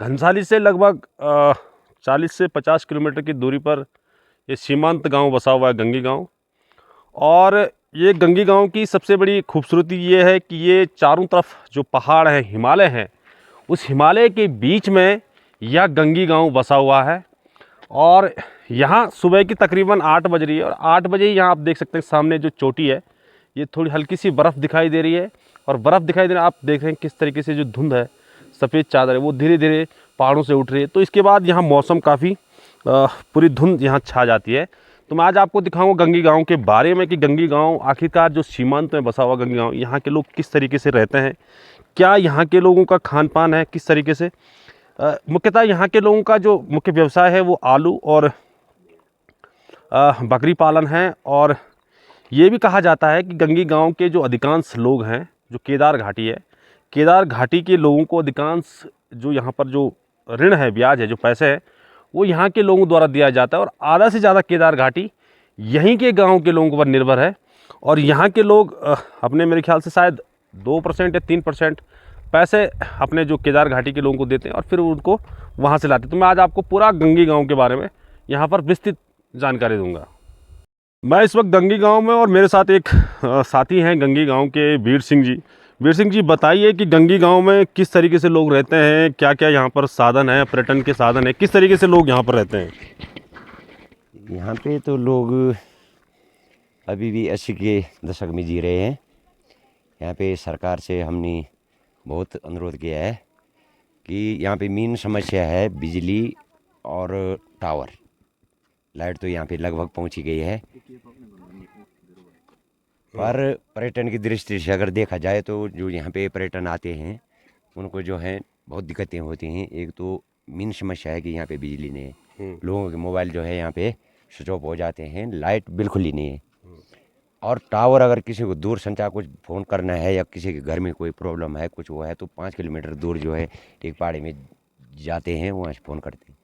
घनसाली से लगभग 40 से 50 किलोमीटर की दूरी पर ये सीमांत गांव बसा हुआ है, गंगी गांव। और ये गंगी गांव की सबसे बड़ी खूबसूरती ये है कि ये चारों तरफ जो पहाड़ हैं, हिमालय हैं, उस हिमालय के बीच में यह गंगी गांव बसा हुआ है। और यहाँ सुबह की तकरीबन 8 बज रही है, और 8 बजे ही यहाँ आप देख सकते हैं सामने जो चोटी है, ये थोड़ी हल्की सी बर्फ़ दिखाई दे रही है। और बर्फ़ दिखाई दे रही है, आप देख रहे हैं किस तरीके से जो धुंध है, सफ़ेद चादर है, वो धीरे धीरे पहाड़ों से उठ रही है। तो इसके बाद यहाँ मौसम काफ़ी पूरी धुंध यहाँ छा जाती है। तो मैं आज आपको दिखाऊंगा गंगी गांव के बारे में कि गंगी गांव आखिरकार जो सीमांत में बसा हुआ गंगी गांव, यहाँ के लोग किस तरीके से रहते हैं, क्या यहाँ के लोगों का खान पान है, किस तरीके से। मुख्यतः यहाँ के लोगों का जो मुख्य व्यवसाय है वो आलू और बकरी पालन है। और ये भी कहा जाता है कि गंगी गांव के जो अधिकांश लोग हैं, जो केदार घाटी है, केदार घाटी के लोगों को अधिकांश जो यहाँ पर जो ऋण है, ब्याज है, जो पैसे हैं, वो यहाँ के लोगों द्वारा दिया जाता है। और आधा से ज़्यादा केदार घाटी यहीं के गांव के लोगों पर निर्भर है। और यहाँ के लोग अपने, मेरे ख्याल से शायद 2% या 3% पैसे अपने जो केदार घाटी के लोगों को देते हैं और फिर उनको वहाँ से लाते हैं। तो मैं आज आपको पूरा गंगी गांव के बारे में यहाँ पर विस्तृत जानकारी दूंगा। मैं इस वक्त गंगी गांव में, और मेरे साथ एक साथी हैं गंगी गांव के, वीर सिंह जी। वीर सिंह जी, बताइए कि गंगी गांव में किस तरीके से लोग रहते हैं, क्या क्या यहाँ पर साधन है, पर्यटन के साधन है, किस तरीके से लोग यहाँ पर रहते हैं। यहाँ पे तो लोग अभी भी 80 के दशक में जी रहे हैं। यहाँ पे सरकार से हमने बहुत अनुरोध किया है कि यहाँ पे मेन समस्या है बिजली और टावर। लाइट तो यहाँ पे लगभग पहुँची गई है, पर पर्यटन की दृष्टि से अगर देखा जाए तो जो यहाँ पे पर्यटन आते हैं उनको जो है बहुत दिक्कतें होती हैं। एक तो मेन समस्या है कि यहाँ पे बिजली नहीं है, लोगों के मोबाइल जो है यहाँ पे स्विच ऑफ हो जाते हैं, लाइट बिल्कुल ही नहीं है। और टावर, अगर किसी को दूर संचार कुछ फ़ोन करना है या किसी के घर में कोई प्रॉब्लम है, कुछ वो है, तो 5 किलोमीटर दूर जो है एक पहाड़ी में जाते हैं, वहाँ से फ़ोन करते हैं।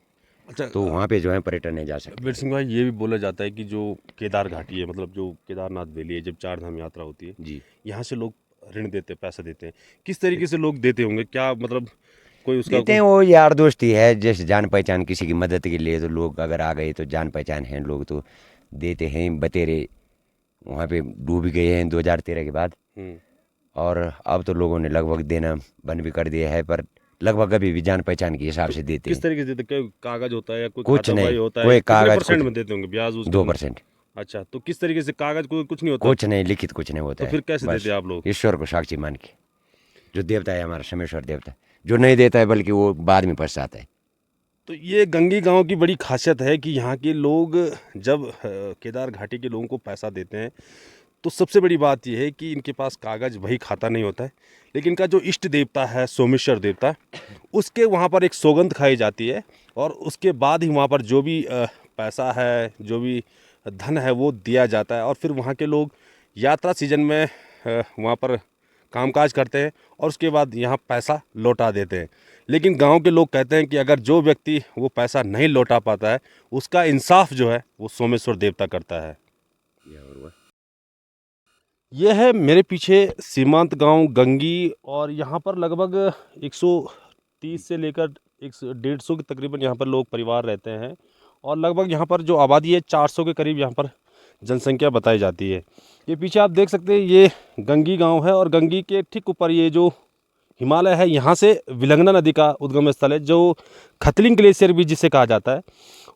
अच्छा, तो वहाँ पे जो है पर्यटन नहीं जा सकते। वीर सिंह भाई, ये भी बोला जाता है कि जो केदार घाटी है, मतलब जो केदारनाथ वैली है, जब चार धाम यात्रा होती है, जी, यहाँ से लोग ऋण देते हैं, पैसा देते हैं। किस तरीके से लोग देते होंगे, क्या मतलब कोई उसका देते हैं, वो यार दोस्ती है, जैसे जान पहचान किसी की मदद के लिए, तो लोग अगर आ गए तो जान पहचान है, लोग तो देते हैं। बतेरे वहाँ पे डूब गए हैं 2013 के बाद, और अब तो लोगों ने लगभग देना बंद भी कर दिया है, पर लगभग अभी भी जान पहचान के हिसाब से देते किस हैं। तरीके से देते हैं? कोई कागज होता है या कोई कुछ खाता नहीं, बही होता है? कोई कितने कागज परसेंट कुछ में देते होंगे ब्याज उसके? 2%। अच्छा, तो किस तरीके से कागज कोई कुछ नहीं होता? कुछ नहीं लिखित, कुछ नहीं होता तो है। फिर कैसे बस देते हैं आप लोग? ईश्वर को साक्षी मान के, जो देवता है हमारा सोमेश्वर देवता, जो नहीं देता है बल्कि वो बाद में पछताता है। तो ये गंगी गांव की बड़ी खासियत है कि यहाँ के लोग जब केदार घाटी के लोगों को पैसा देते हैं, तो सबसे बड़ी बात यह है कि इनके पास कागज वही खाता नहीं होता है, लेकिन इनका जो इष्ट देवता है, सोमेश्वर देवता, उसके वहाँ पर एक सौगंध खाई जाती है। और उसके बाद ही वहाँ पर जो भी पैसा है, जो भी धन है, वो दिया जाता है। और फिर वहाँ के लोग यात्रा सीजन में वहाँ पर कामकाज करते हैं और उसके बाद यहाँ पैसा लौटा देते हैं। लेकिन गांव के लोग कहते हैं कि अगर जो व्यक्ति वो पैसा नहीं लौटा पाता है, उसका इंसाफ जो है वो सोमेश्वर देवता करता है। यह है मेरे पीछे सीमांत गांव गंगी, और यहाँ पर लगभग 130 से लेकर 150 के तकरीबन यहाँ पर लोग परिवार रहते हैं। और लगभग यहाँ पर जो आबादी है 400 के करीब यहाँ पर जनसंख्या बताई जाती है। ये पीछे आप देख सकते हैं, ये गंगी गांव है, और गंगी के ठीक ऊपर ये जो हिमालय है, यहाँ से विलंगना नदी का उद्गम स्थल है, जो खतलिंग ग्लेशियर भी जिसे कहा जाता है।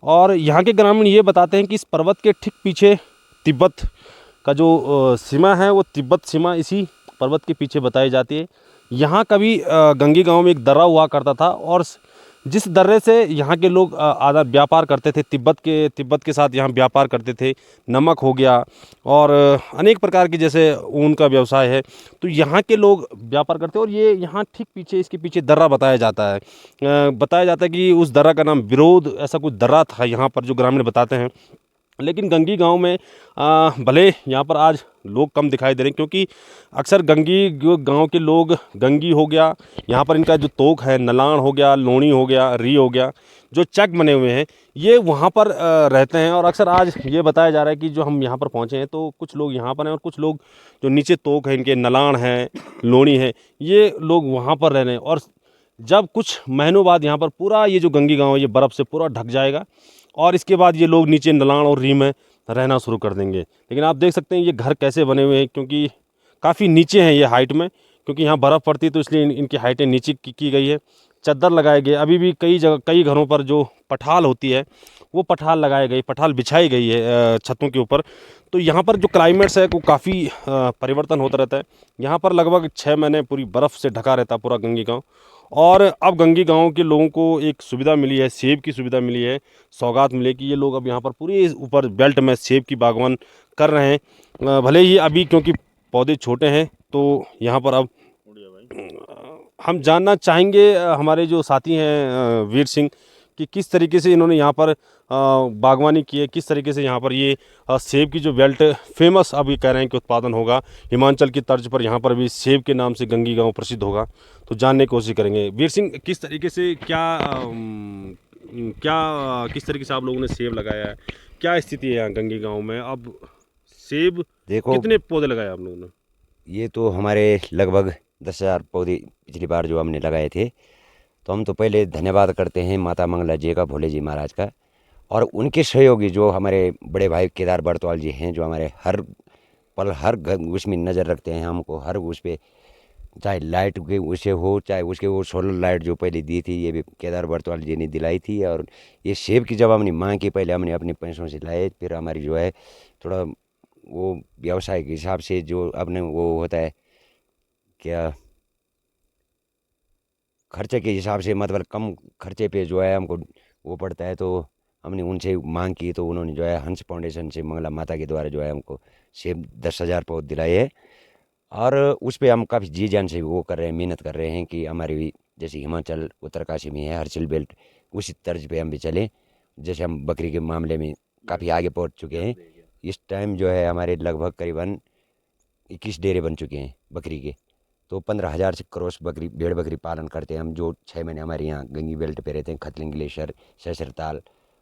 और यहाँ के ग्रामीण ये बताते हैं कि इस पर्वत के ठीक पीछे तिब्बत का जो सीमा है, वो तिब्बत सीमा इसी पर्वत के पीछे बताई जाती है। यहाँ कभी गंगी गांव में एक दर्रा हुआ करता था, और जिस दर्रे से यहाँ के लोग आधा व्यापार करते थे, तिब्बत के साथ यहाँ व्यापार करते थे। नमक हो गया और अनेक प्रकार की, जैसे ऊन का व्यवसाय है, तो यहाँ के लोग व्यापार करते हैं। और ये यहाँ ठीक पीछे, इसके पीछे दर्रा बताया जाता है कि उस दर्रा का नाम विरोध, ऐसा कुछ दर्रा था यहाँ पर, जो ग्रामीण बताते हैं। लेकिन गंगी गांव में भले यहाँ पर आज लोग कम दिखाई दे रहे हैं, क्योंकि अक्सर गंगी गांव के लोग, गंगी हो गया, यहाँ पर इनका जो तोक है, नलाण हो गया, लोणी हो गया, री हो गया, जो चक बने हुए हैं, ये वहाँ पर रहते हैं। और अक्सर आज ये बताया जा रहा है कि जो हम यहाँ पर पहुँचे हैं, तो कुछ लोग यहाँ पर हैं और कुछ लोग जो नीचे तोक है इनके, नलाण हैं, लोणी है, ये लोग वहाँ पर रह रहे हैं। और जब कुछ महीनों बाद यहाँ पर पूरा ये जो गंगी गांव है ये बर्फ़ से पूरा ढक जाएगा और इसके बाद ये लोग नीचे नलाण और री में रहना शुरू कर देंगे। लेकिन आप देख सकते हैं ये घर कैसे बने हुए हैं, क्योंकि काफ़ी नीचे हैं ये हाइट में, क्योंकि यहाँ बर्फ़ पड़ती है तो इसलिए इनकी हाइटें नीचे की गई है। चद्दर लगाए गए, अभी भी कई जगह कई घरों पर जो पठाल होती है वो पठाल लगाए गई, पठाल बिछाई गई है छतों के ऊपर। तो यहाँ पर जो क्लाइमेट्स है वो काफ़ी परिवर्तन होता रहता है। यहाँ पर लगभग 6 महीने पूरी बर्फ़ से ढका रहता है पूरा गंगी गाँव। और अब गंगी गाँव के लोगों को एक सुविधा मिली है, सेब की सुविधा मिली है, सौगात मिली कि ये लोग अब यहाँ पर पूरे ऊपर बेल्ट में सेब की बागवान कर रहे हैं। भले ही अभी क्योंकि पौधे छोटे हैं तो यहाँ पर अब हम जानना चाहेंगे हमारे जो साथी हैं वीर सिंह कि किस तरीके से इन्होंने यहाँ पर बागवानी की है, किस तरीके से यहाँ पर ये सेब की जो बेल्ट फेमस अभी कह रहे हैं कि उत्पादन होगा, हिमाचल की तर्ज पर यहाँ पर भी सेब के नाम से गंगी गांव प्रसिद्ध होगा। तो जानने की कोशिश करेंगे वीर सिंह किस तरीके से किस तरीके से आप लोगों ने सेब लगाया है, क्या स्थिति है यहाँ गंगी गाँव में अब? सेब देखो, कितने पौधे लगाए आप लोगों ने? ये तो हमारे लगभग 10,000 पौधे पिछली बार जो हमने लगाए थे। तो हम तो पहले धन्यवाद करते हैं माता मंगला जी का, भोले जी महाराज का, और उनके सहयोगी जो हमारे बड़े भाई केदार बर्तवाल जी हैं, जो हमारे हर पल हर उसमें नज़र रखते हैं हमको, हर उस पर, चाहे लाइट के उसे हो, चाहे उसके वो सोलर लाइट जो पहले दी थी ये भी केदार बर्तवाल जी ने दिलाई थी। और ये सेब की जब हमने मांग की, पहले हमने अपने पैसों से लाए, फिर हमारी जो है थोड़ा वो व्यवसाय के हिसाब से जो अपने वो होता है क्या, खर्चे के हिसाब से, मतलब कम खर्चे पे जो है हमको वो पड़ता है। तो हमने उनसे मांग की तो उन्होंने जो है हंस फाउंडेशन से मंगला माता के द्वारा जो है हमको सेब 10,000 पौधे दिलाए है। और उस पे हम काफ़ी जी जान से वो कर रहे हैं, मेहनत कर रहे हैं कि हमारी भी जैसे हिमाचल उत्तरकाशी में है हर्षिल बेल्ट, उसी तर्ज पे हम भी चलें। जैसे हम बकरी के मामले में काफ़ी आगे पहुंच चुके हैं। इस टाइम जो है हमारे लगभग करीबन 21 डेरे बन चुके हैं बकरी के। तो 15,000 से क्रॉस बकरी भेड़ बकरी पालन करते हैं हम, जो 6 महीने हमारे यहाँ गंगी बेल्ट पे रहते हैं, खतलिंग ग्लेशियर, ससरताल,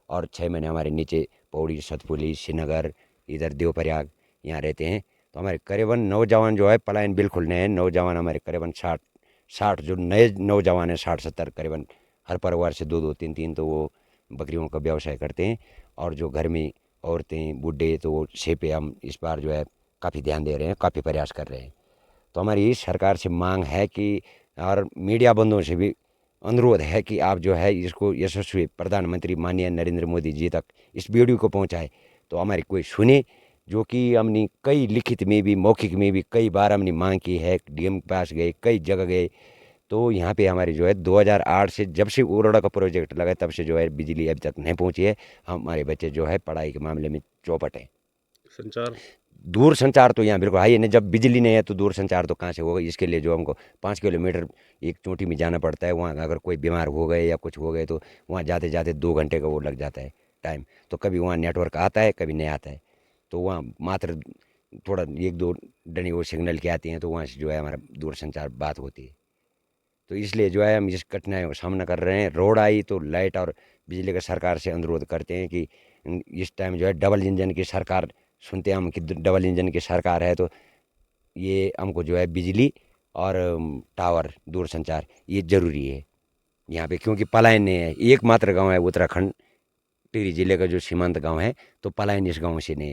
और 6 महीने हमारे नीचे पौड़ी, सतपुली, श्रीनगर, इधर देवप्रयाग यहाँ रहते हैं। तो हमारे करीबन नौजवान जो है पलायन बिल्कुल नए हैं, नौजवान हमारे करीबन 60 जो नए नौजवान हैं, 60-70 करीबन, हर परिवार से 2-2, 3-3 तो वो बकरियों का व्यवसाय करते हैं। और जो घर में औरतें बूढ़े तो वो छः पे हम इस बार जो है काफ़ी ध्यान दे रहे हैं, काफ़ी प्रयास कर रहे हैं। तो हमारी सरकार से मांग है कि, और मीडिया बंधुओं से भी अनुरोध है कि आप जो है इसको यशस्वी प्रधानमंत्री माननीय नरेंद्र मोदी जी तक इस वीडियो को पहुंचाए, तो हमारी कोई सुने। जो कि हमने कई लिखित में भी मौखिक में भी कई बार हमने मांग की है, डीएम के पास गए, कई जगह गए। तो यहाँ पे हमारी जो है 2008 से जब से उर्वरा का प्रोजेक्ट लगा तब से जो है बिजली अभी तक नहीं पहुँची है। हमारे बच्चे जो है पढ़ाई के मामले में चौपट हैं। संचार, दूर संचार तो यहाँ बिल्कुल है ही नहीं, जब बिजली नहीं है तो दूर संचार तो कहाँ से होगा। इसके लिए जो हमको 5 किलोमीटर एक चोटी में जाना पड़ता है, वहाँ अगर कोई बीमार हो गए या कुछ हो गए तो वहाँ जाते जाते 2 घंटे का वो लग जाता है टाइम। तो कभी वहाँ नेटवर्क आता है, कभी नहीं आता है। तो वहाँ मात्र थोड़ा 1-2 डनी वो सिग्नल के आती हैं, तो वहाँ से जो है हमारा दूर संचार बात होती है। तो इसलिए जो है हम इस कठिनाइयों का सामना कर रहे हैं। रोड आई तो लाइट और बिजली का सरकार से अनुरोध करते हैं कि इस टाइम जो है डबल इंजन की सरकार, सुनते हैं हम कि डबल इंजन की सरकार है, तो ये हमको जो है बिजली और टावर दूर संचार ये ज़रूरी है यहाँ पे, क्योंकि पलायन नहीं है। एकमात्र गांव है उत्तराखंड टिहरी जिले का जो सीमांत गांव है, तो पलायन इस गांव से नहीं है।